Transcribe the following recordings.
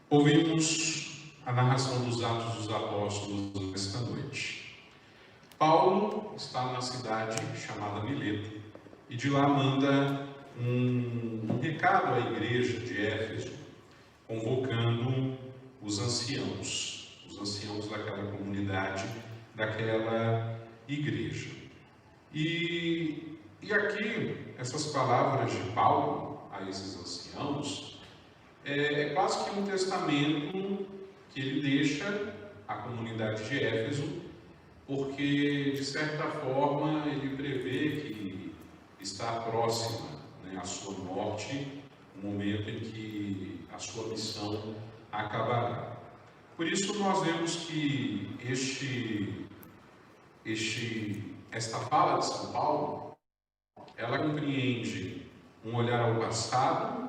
Ouvimos a narração dos Atos dos Apóstolos esta noite. Paulo está na cidade chamada Mileto e de lá manda um recado à igreja de Éfeso, convocando os anciãos daquela comunidade, daquela igreja. E aqui, essas palavras de Paulo a esses anciãos, é quase que um testamento que ele deixa à comunidade de Éfeso, porque, de certa forma, ele prevê que está próxima, a sua morte, o momento em que a sua missão acabará. Por isso, nós vemos que esta fala de São Paulo, ela compreende um olhar ao passado,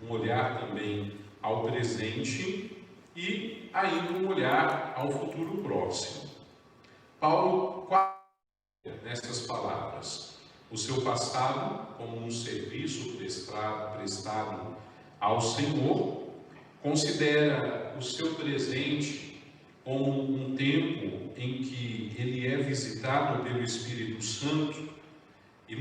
um olhar também ao presente e ainda um olhar ao futuro próximo. Paulo nessas palavras o seu passado como um serviço prestado ao Senhor, considera o seu presente como um tempo em que ele é visitado pelo Espírito Santo e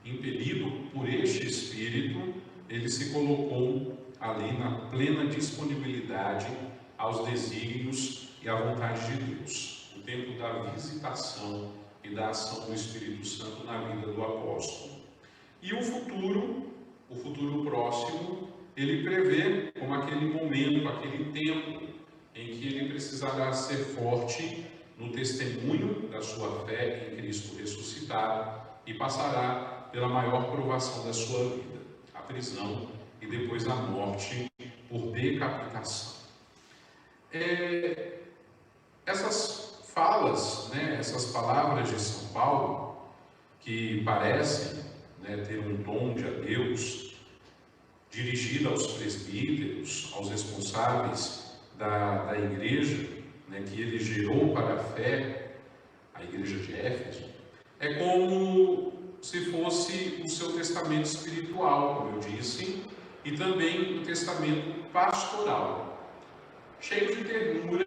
impelido por este Espírito, ele se colocou ali na plena disponibilidade aos desígnios e à vontade de Deus. O tempo da visitação e da ação do Espírito Santo na vida do apóstolo. E o futuro próximo, ele prevê como aquele momento, aquele tempo em que ele precisará ser forte no testemunho da sua fé em Cristo ressuscitado e passará pela maior provação da sua vida, a prisão e depois a morte por decapitação. Essas falas, essas palavras de São Paulo, que parecem ter um tom de adeus, dirigida aos presbíteros, aos responsáveis da igreja, que ele gerou para a fé, a igreja de Éfeso, é como se fosse o seu testamento espiritual, como eu disse, e também o testamento pastoral, cheio de ternura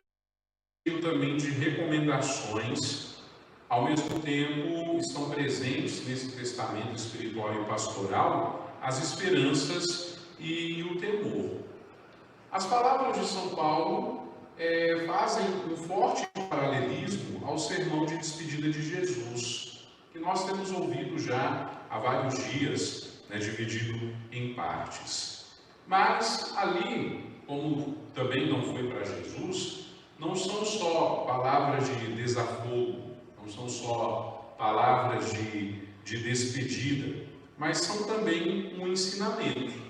e também de recomendações. Ao mesmo tempo, estão presentes nesse testamento espiritual e pastoral as esperanças e o temor. As palavras de São Paulo fazem um forte paralelismo ao sermão de despedida de Jesus, que nós temos ouvido já há vários dias, dividido em partes. Mas ali, como também não foi para Jesus, não são só palavras de desafogo, não são só palavras de despedida, mas são também um ensinamento.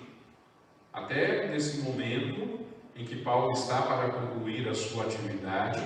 Até nesse momento em que Paulo está para concluir a sua atividade,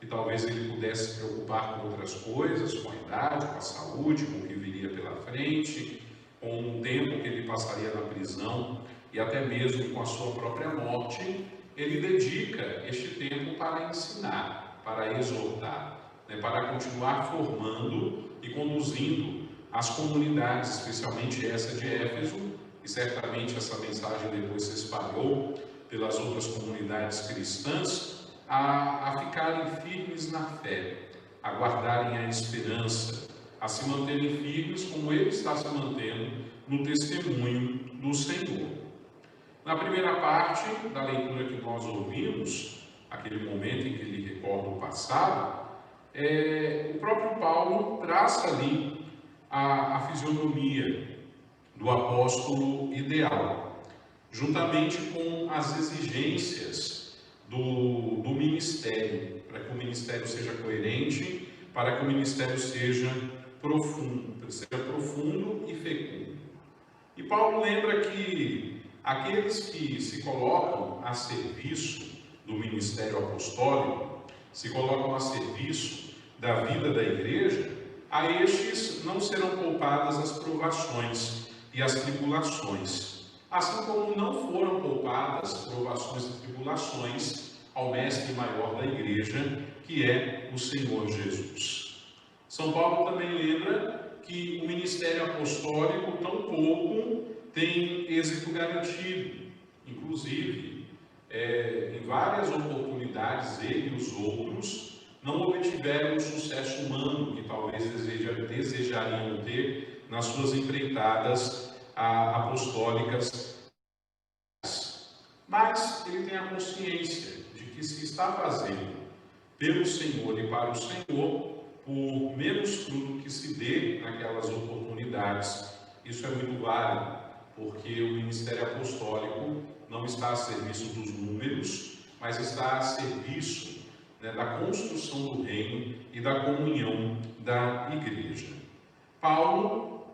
e talvez ele pudesse se preocupar com outras coisas, com a idade, com a saúde, com o que viria pela frente, com o tempo que ele passaria na prisão e até mesmo com a sua própria morte, ele dedica este tempo para ensinar, para exortar, para continuar formando e conduzindo as comunidades, especialmente essa de Éfeso, e certamente essa mensagem depois se espalhou pelas outras comunidades cristãs, a ficarem firmes na fé, a guardarem a esperança, a se manterem firmes como ele está se mantendo no testemunho do Senhor. Na primeira parte da leitura que nós ouvimos, aquele momento em que ele recorda o passado, o próprio Paulo traça ali a fisionomia do apóstolo ideal, juntamente com as exigência do ministério, para que o ministério seja coerente, para que o ministério seja profundo e fecundo. E Paulo lembra que aqueles que se colocam a serviço do ministério apostólico, se colocam a serviço da vida da igreja, a estes não serão poupadas as provações e as tribulações, assim como não foram poupadas provações e tribulações ao mestre maior da igreja, que é o Senhor Jesus. São Paulo também lembra que o ministério apostólico tampouco tem êxito garantido. Inclusive, em várias oportunidades, ele e os outros não obtiveram o sucesso humano que talvez desejariam ter nas suas empreitadas apostólicas. Mas ele tem a consciência de que se está fazendo pelo Senhor e para o Senhor, por menos fruto que se dê naquelas oportunidades, isso é muito válido, porque o ministério apostólico não está a serviço dos números, mas está a serviço, né, da construção do reino e da comunhão da igreja. Paulo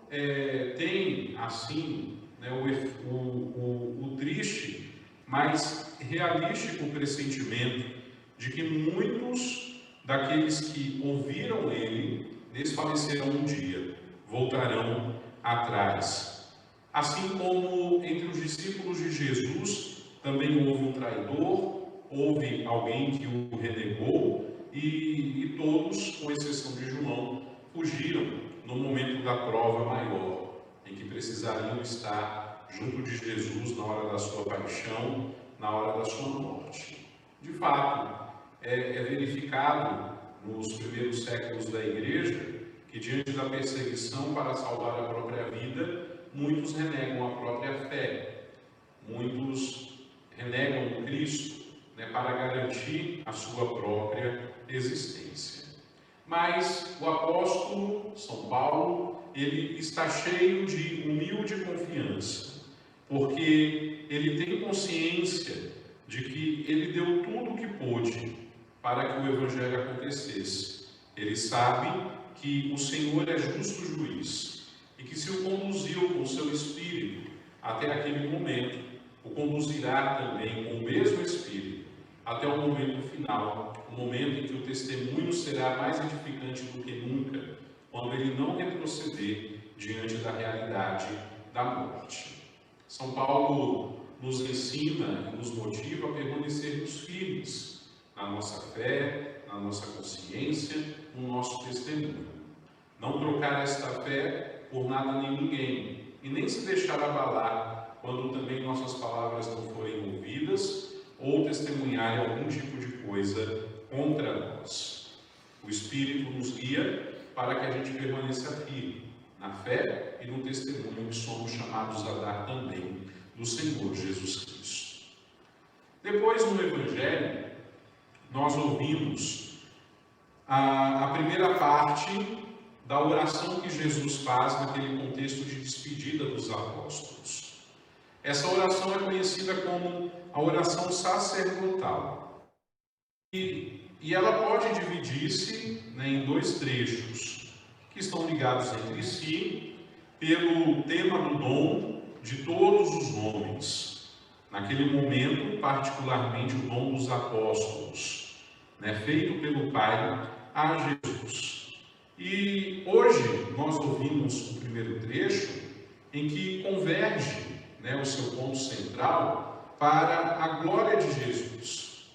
tem, assim, né, o triste, mas realístico pressentimento de que muitos daqueles que ouviram ele desfalecerão um dia, voltarão atrás. Assim como entre os discípulos de Jesus também houve um traidor, houve alguém que o renegou e todos, com exceção de João, fugiram no momento da prova maior, em que precisariam estar junto de Jesus na hora da sua paixão, na hora da sua morte. De fato, é verificado nos primeiros séculos da igreja que, diante da perseguição para salvar a própria vida, muitos renegam a própria fé, muitos renegam o Cristo, né, para garantir a sua própria existência. Mas o apóstolo São Paulo, ele está cheio de humilde confiança, porque ele tem consciência de que ele deu tudo o que pôde para que o Evangelho acontecesse. Ele sabe que o Senhor é justo juiz e que se o conduziu com o seu Espírito até aquele momento, o conduzirá também com o mesmo Espírito até o momento final, o momento em que o testemunho será mais edificante do que nunca, quando ele não retroceder diante da realidade da morte. São Paulo nos ensina e nos motiva a permanecermos firmes na nossa fé, na nossa consciência, no nosso testemunho. Não trocar esta fé por nada nem ninguém, e nem se deixar abalar quando também nossas palavras não forem ouvidas ou testemunharem algum tipo de coisa contra nós. O Espírito nos guia para que a gente permaneça firme na fé e no testemunho que somos chamados a dar também do Senhor Jesus Cristo. Depois, no Evangelho, nós ouvimos a primeira parte da oração que Jesus faz naquele contexto de despedida dos apóstolos. Essa oração é conhecida como a oração sacerdotal. E ela pode dividir-se, né, em dois trechos, que estão ligados entre si, pelo tema do dom de todos os homens. Naquele momento, particularmente o dom dos apóstolos, né, feito pelo Pai a Jesus. E hoje nós ouvimos o primeiro trecho em que converge, né, o seu ponto central para a glória de Jesus.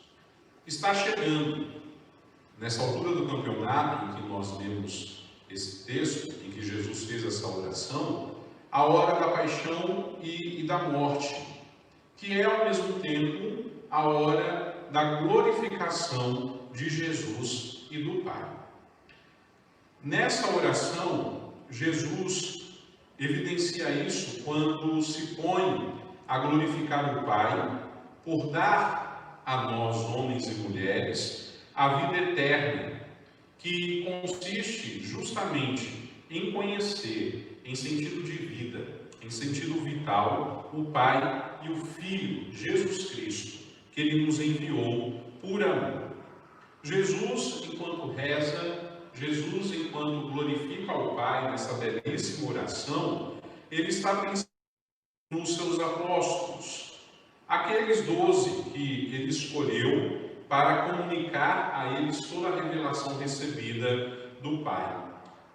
Está chegando, nessa altura do campeonato em que nós lemos esse texto, em que Jesus fez essa oração, a hora da paixão e da morte, que é ao mesmo tempo a hora da glorificação de Jesus e do Pai. Nessa oração, Jesus evidencia isso quando se põe a glorificar o Pai por dar a nós, homens e mulheres, a vida eterna, que consiste justamente em conhecer, em sentido de vida, em sentido vital, o Pai e o Filho, Jesus Cristo, que Ele nos enviou por amor. Jesus, enquanto reza, Jesus, enquanto glorifica ao Pai nessa belíssima oração, Ele está pensando nos seus apóstolos, aqueles 12 que Ele escolheu para comunicar a eles toda a revelação recebida do Pai.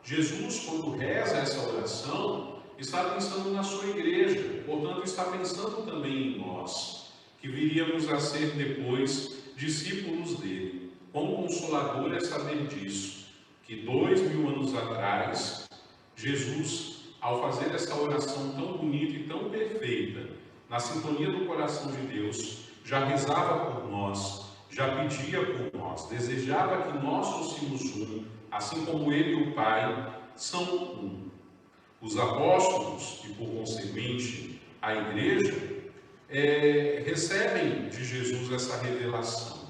Jesus, quando reza essa oração, está pensando na sua igreja, portanto está pensando também em nós, que viríamos a ser depois discípulos dele. Quão consolador é saber disso, que 2000 anos atrás, Jesus, ao fazer essa oração tão bonita e tão perfeita, na sintonia do coração de Deus, já rezava por nós, já pedia por nós, desejava que nós fôssemos um, assim como Ele e o Pai são um. Os apóstolos, e por conseguinte a igreja, recebem de Jesus essa revelação.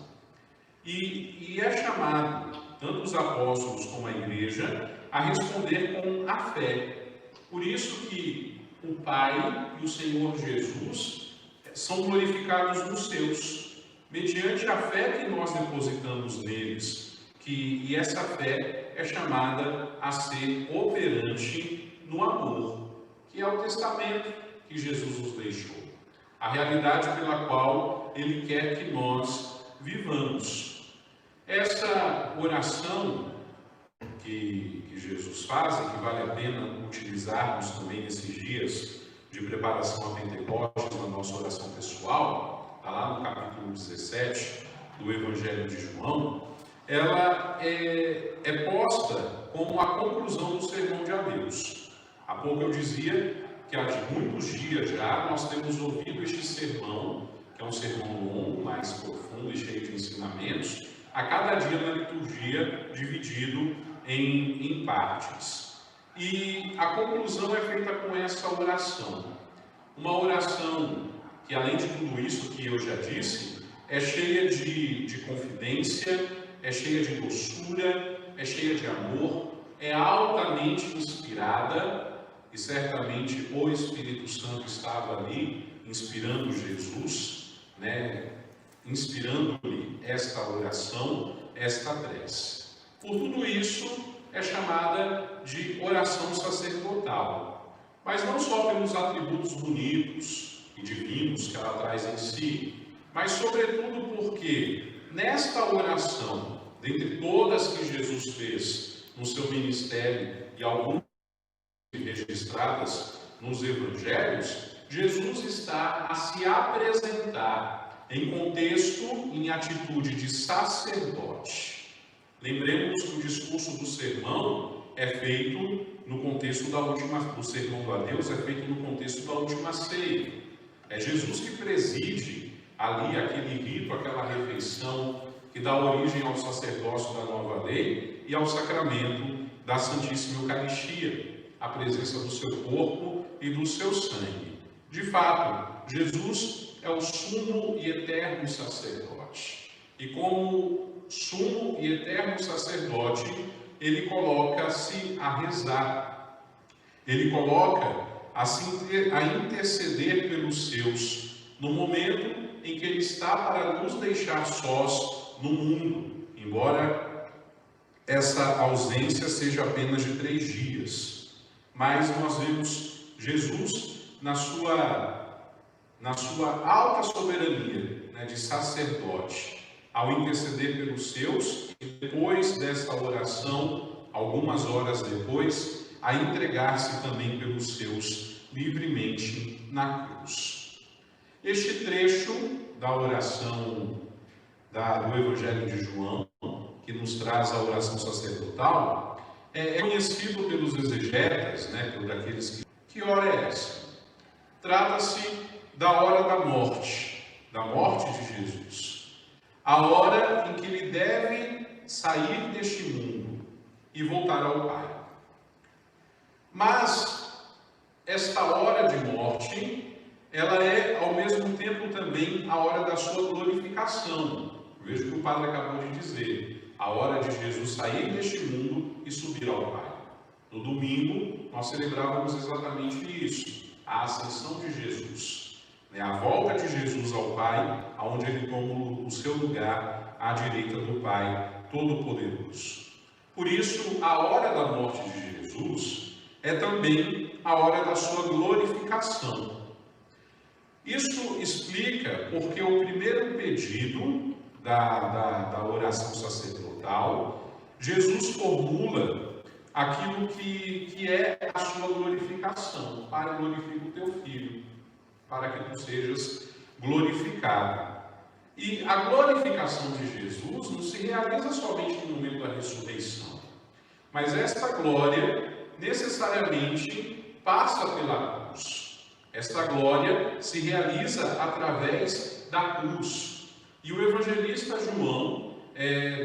E é chamado, tanto os apóstolos como a igreja, a responder com a fé. Por isso que o Pai e o Senhor Jesus são glorificados nos seus, mediante a fé que nós depositamos neles, e essa fé é chamada a ser operante no amor, que é o testamento que Jesus nos deixou, a realidade pela qual Ele quer que nós vivamos. Essa oração que Jesus faz, e que vale a pena utilizarmos também nesses dias de preparação a Pentecostes, na nossa oração pessoal, está lá no capítulo 17 do Evangelho de João, ela é posta como a conclusão do sermão de adeus. Há pouco eu dizia que há muitos dias já nós temos ouvido este sermão, que é um sermão longo, mais profundo e cheio de ensinamentos, a cada dia na liturgia, dividido em partes. E a conclusão é feita com essa oração. Uma oração que, além de tudo isso que eu já disse, é cheia de confidência, é cheia de doçura, é cheia de amor, é altamente inspirada, e certamente o Espírito Santo estava ali, inspirando Jesus, inspirando-lhe esta oração, esta prece. Por tudo isso, é chamada de oração sacerdotal. Mas não só pelos atributos bonitos e divinos que ela traz em si, mas sobretudo porque nesta oração, dentre todas que Jesus fez no seu ministério e algumas registradas nos evangelhos, Jesus está a se apresentar em contexto, em atitude de sacerdote. Lembremos que o discurso do sermão é feito no contexto do sermão do adeus, é feito no contexto da última ceia. É Jesus que preside ali aquele rito, aquela refeição que dá origem ao sacerdócio da nova lei e ao sacramento da Santíssima Eucaristia, a presença do seu corpo e do seu sangue. De fato, Jesus é o sumo e eterno sacerdote. E como sumo e eterno sacerdote, ele coloca-se a rezar. Ele coloca a interceder pelos seus, no momento em que ele está para nos deixar sós no mundo, embora essa ausência seja apenas de 3 dias. Mas nós vemos Jesus na sua alta soberania, de sacerdote, ao interceder pelos seus, e depois desta oração, algumas horas depois, a entregar-se também pelos seus livremente na cruz. Este trecho da oração do Evangelho de João, que nos traz a oração sacerdotal, é conhecido pelos exegetas, por daqueles que hora é essa? Trata-se da hora da morte de Jesus. A hora em que ele deve sair deste mundo e voltar ao Pai. Mas esta hora de morte, ela é ao mesmo tempo também a hora da sua glorificação. Veja o que o padre acabou de dizer. A hora de Jesus sair deste mundo e subir ao Pai. No domingo, nós celebrávamos exatamente isso, a ascensão de Jesus, a volta de Jesus ao Pai, onde ele toma o seu lugar à direita do Pai Todo-Poderoso. Por isso, a hora da morte de Jesus é também a hora da sua glorificação. Isso explica porque o primeiro pedido da oração sacerdotal, Jesus formula aquilo que é a sua glorificação. Pai, glorifica o teu Filho, para que tu sejas glorificado. E a glorificação de Jesus não se realiza somente no momento da ressurreição, mas esta glória necessariamente passa pela cruz. Esta glória se realiza através da cruz. E o evangelista João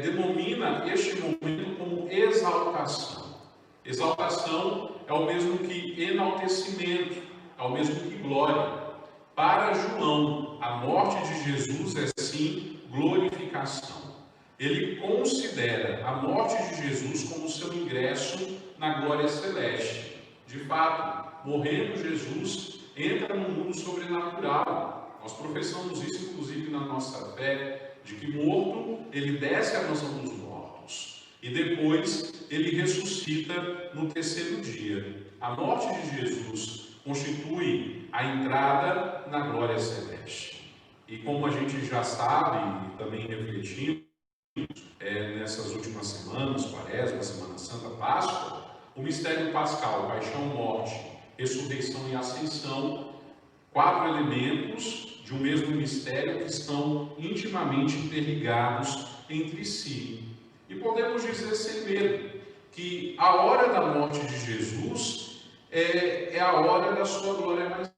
denomina este momento como exaltação. Exaltação é o mesmo que enaltecimento, é o mesmo que glória. Para João, a morte de Jesus é sim glorificação. Ele considera a morte de Jesus como seu ingresso na glória celeste. De fato, morrendo Jesus, entra no mundo sobrenatural. Nós professamos isso, inclusive, na nossa fé, de que morto, ele desce à mansão dos mortos. E depois, ele ressuscita no terceiro dia. A morte de Jesus constitui a entrada na glória celeste. E como a gente já sabe, e também refletimos, nessas últimas semanas, Quaresma, Semana Santa, Páscoa, o mistério pascal, paixão, morte, ressurreição e ascensão, 4 elementos de um mesmo mistério que estão intimamente interligados entre si. E podemos dizer sem medo que a hora da morte de Jesus é a hora da sua glória mais,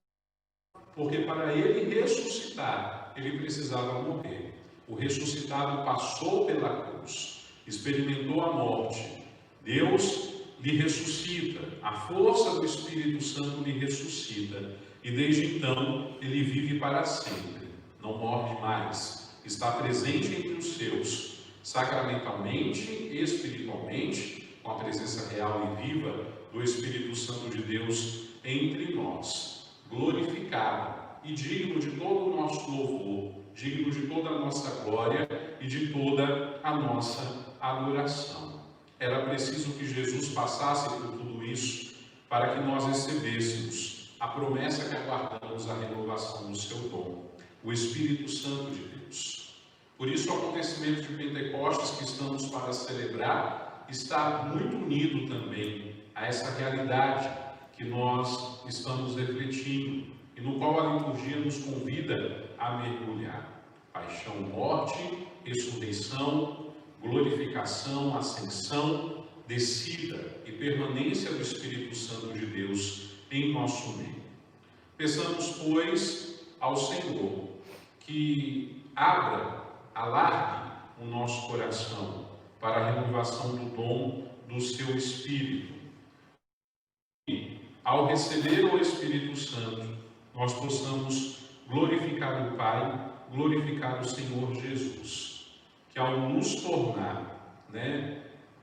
porque para ele ressuscitar, ele precisava morrer. O ressuscitado passou pela cruz, experimentou a morte. Deus lhe ressuscita, a força do Espírito Santo lhe ressuscita. E desde então, ele vive para sempre, não morre mais. Está presente entre os seus, sacramentalmente e espiritualmente, com a presença real e viva do Espírito Santo de Deus entre nós, glorificado e digno de todo o nosso louvor, digno de toda a nossa glória e de toda a nossa adoração. Era preciso que Jesus passasse por tudo isso para que nós recebêssemos a promessa que aguardamos, a renovação do seu dom, o Espírito Santo de Deus. Por isso, o acontecimento de Pentecostes que estamos para celebrar está muito unido também a essa realidade que nós estamos refletindo e no qual a liturgia nos convida a mergulhar. Paixão, morte, ressurreição, glorificação, ascensão, descida e permanência do Espírito Santo de Deus em nosso meio. Peçamos, pois, ao Senhor que alargue o nosso coração para a renovação do dom do seu Espírito. E, ao receber o Espírito Santo, nós possamos glorificar o Pai, glorificar o Senhor Jesus, que ao nos tornar,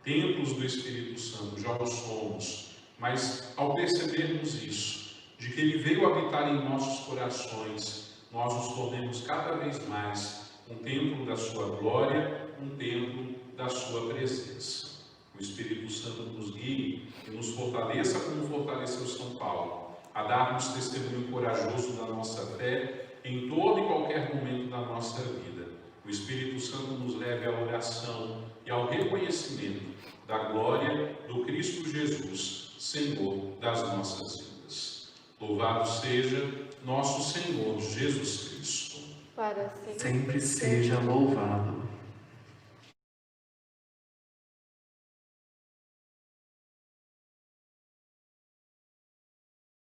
templos do Espírito Santo, já o somos, mas ao percebermos isso, de que Ele veio habitar em nossos corações, nós nos tornemos cada vez mais um templo da sua glória, um templo da sua presença. O Espírito Santo nos guie e nos fortaleça como fortaleceu São Paulo, a darmos testemunho corajoso da nossa fé em todo e qualquer momento da nossa vida. O Espírito Santo nos leve à oração e ao reconhecimento da glória do Cristo Jesus, Senhor das nossas vidas. Louvado seja nosso Senhor Jesus Cristo. Para sempre seja louvado.